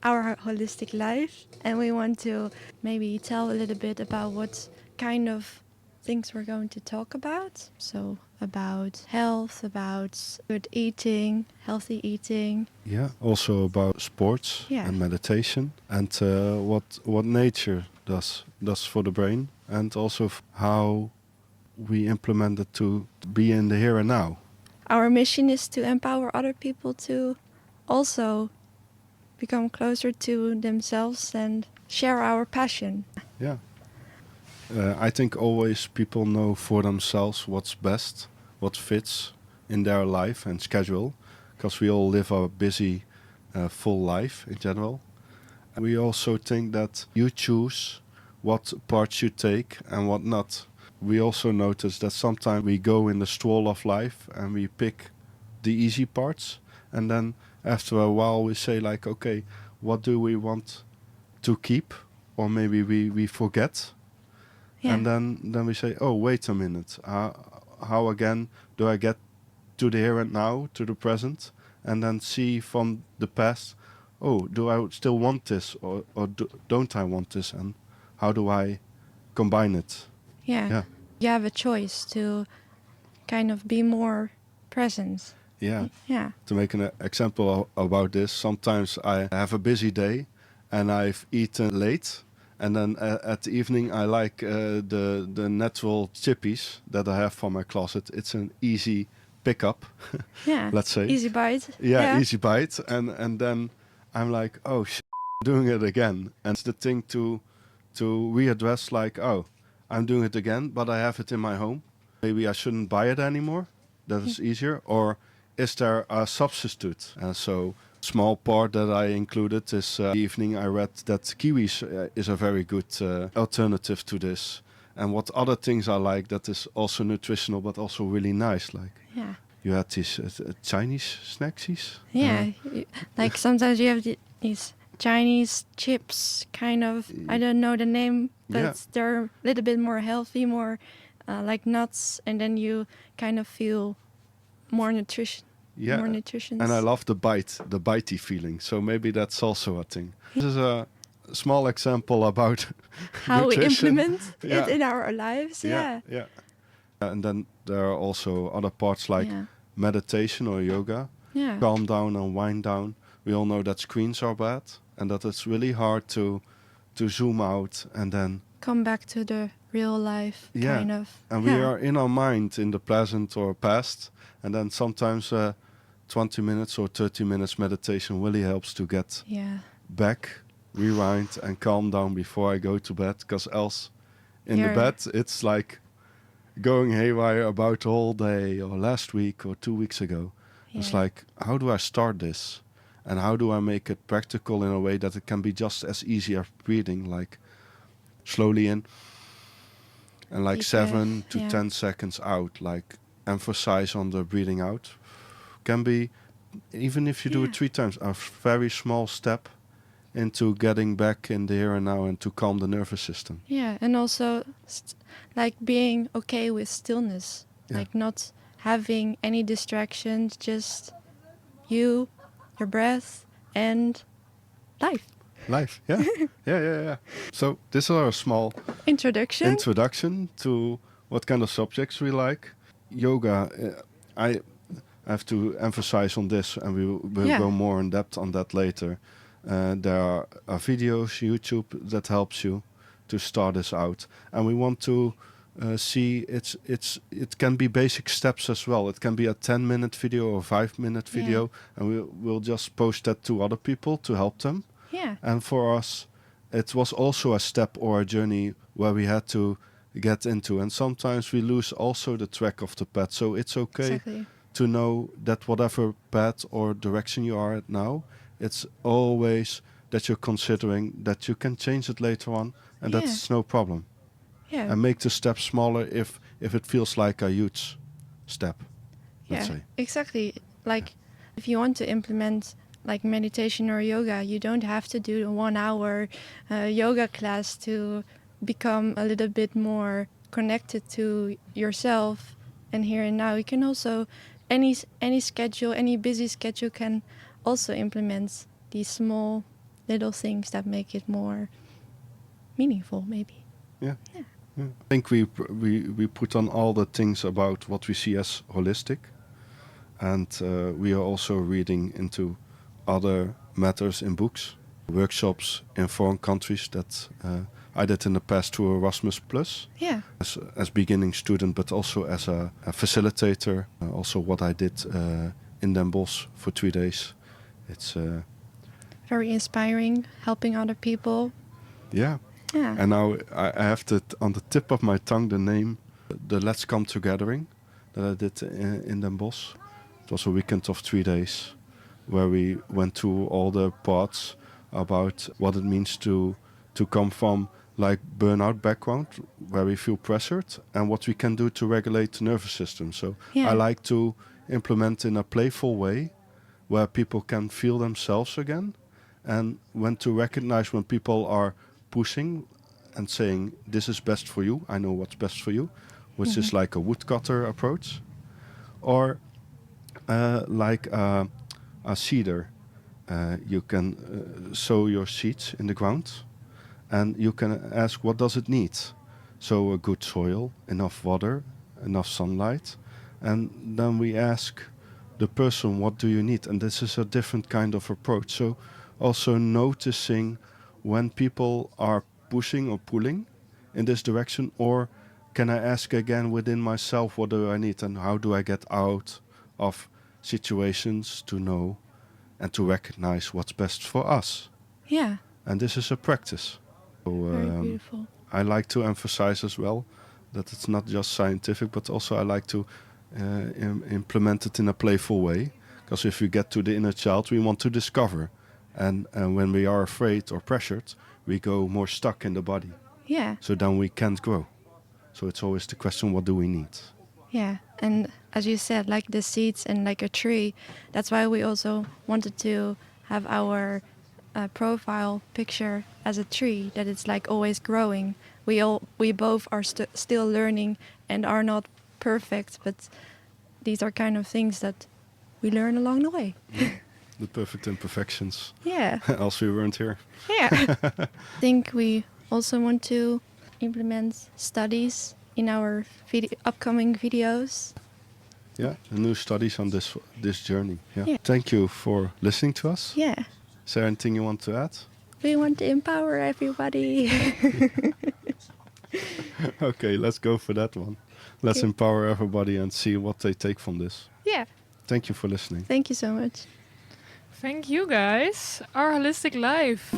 our holistic life, and we want to maybe tell a little bit about what kind of things we're going to talk about. So about health, about good eating, healthy eating. Yeah, also about sports Yeah. and meditation, and what nature does for the brain, and also how we implement it to be in the here and now. Our mission is to empower other people to also become closer to themselves and share our passion. Yeah. I think always people know for themselves what's best, what fits in their life and schedule, because we all live a busy, full life in general. And we also think that you choose what parts you take and what not. We also notice that sometimes we go in the stroll of life and we pick the easy parts, and then after a while we say like, okay, what do we want to keep, or maybe we forget. Yeah. And then we say, oh, wait a minute. How again do I get to the here and now, to the present, and then see from the past, oh, do I still want this, or don't I want this, and how do I combine it? Yeah. Yeah. You have a choice to kind of be more present. Yeah. Yeah. To make an example about this, sometimes I have a busy day and I've eaten late. And then at the evening, I like the natural chippies that I have from my closet. It's an easy pickup, Yeah. let's say. Easy bite. Yeah, easy bite. And then I'm like, oh, I'm doing it again. And it's the thing to readdress, like, oh, I'm doing it again, but I have it in my home. Maybe I shouldn't buy it anymore. That is easier. Or is there a substitute? And so small part that I included is evening I read that kiwis is a very good alternative to this. And what other things I like that is also nutritional but also really nice. Like you had these Chinese snacksies. Yeah. Like sometimes you have these Chinese chips, kind of. I don't know the name, but they're a little bit more healthy, more like nuts, and then you kind of feel more nutrition. Yeah, more nutrition. And I love the bitey feeling. So maybe that's also a thing. This is a small example about how we nutrition. implement it in our lives. Yeah. And then there are also other parts like meditation or yoga. Calm down and wind down. We all know that screens are bad and that it's really hard to zoom out and then come back to the real life, kind of. And we are in our mind in the present or past, and then sometimes 20 minutes or 30 minutes meditation really helps to get back, rewind and calm down before I go to bed, because else in the bed it's like going haywire about the whole day or last week or 2 weeks ago. It's like, how do I start this? And how do I make it practical in a way that it can be just as easy as breathing, like slowly in and like 7 to 10 seconds out, like emphasize on the breathing out. Can be, even if you do it 3 times, a very small step into getting back in the here and now and to calm the nervous system. Yeah, and also like being okay with stillness, like not having any distractions, just you, your breath, and life. Life, yeah. So this is our small introduction to what kind of subjects we like. Yoga, I have to emphasize on this, and we will go more in depth on that later. There are videos, YouTube, that helps you to start this out, and we want to see it can be basic steps as well. It can be a 10-minute video or 5-minute video, and we'll just post that to other people to help them. Yeah. And for us, it was also a step or a journey where we had to get into. And sometimes we lose also the track of the path. So it's okay to know that whatever path or direction you are at now, it's always that you're considering that you can change it later on. And that's no problem. Yeah. And make the step smaller if it feels like a huge step, let's say. Exactly. Like if you want to implement like meditation or yoga, you don't have to do a 1 hour yoga class to become a little bit more connected to yourself and here and now. You can also, any schedule, any busy schedule can also implement these small little things that make it more meaningful, maybe. Yeah. I think we put on all the things about what we see as holistic, and we are also reading into other matters in books, workshops in foreign countries that I did in the past through Erasmus Plus. Yeah. As beginning student, but also as a facilitator. Also what I did in Den Bosch for 3 days. It's very inspiring, helping other people. Yeah. And now I have on the tip of my tongue the name, the Let's Come Togethering that I did in Den Bosch. It was a weekend of 3 days where we went through all the parts about what it means to come from like burnout background where we feel pressured and what we can do to regulate the nervous system. So I like to implement in a playful way where people can feel themselves again, and when to recognize when people are pushing and saying, this is best for you, I know what's best for you, which is like a woodcutter approach, or like a seeder. You can sow your seeds in the ground, and you can ask, what does it need? So a good soil, enough water, enough sunlight, and then we ask the person, what do you need? And this is a different kind of approach. So also noticing when people are pushing or pulling in this direction, or can I ask again within myself, what do I need and how do I get out of situations to know and to recognize what's best for us? Yeah. And this is a practice. So, very beautiful. I like to emphasize as well that it's not just scientific, but also I like to implement it in a playful way. Because if we get to the inner child, we want to discover. And when we are afraid or pressured, we go more stuck in the body. Yeah. So then we can't grow. So it's always the question, what do we need? Yeah. And as you said, like the seeds and like a tree, that's why we also wanted to have our profile picture as a tree, that it's like always growing. We both are still learning and are not perfect, but these are kind of things that we learn along the way. The perfect imperfections. Yeah. Else we weren't here. Yeah. I think we also want to implement studies in our upcoming videos. Yeah, new studies on this journey. Yeah. Thank you for listening to us. Yeah. Is there anything you want to add? We want to empower everybody. Okay, let's go for that one. Let's empower everybody and see what they take from this. Yeah. Thank you for listening. Thank you so much. Thank you guys. Our holistic life.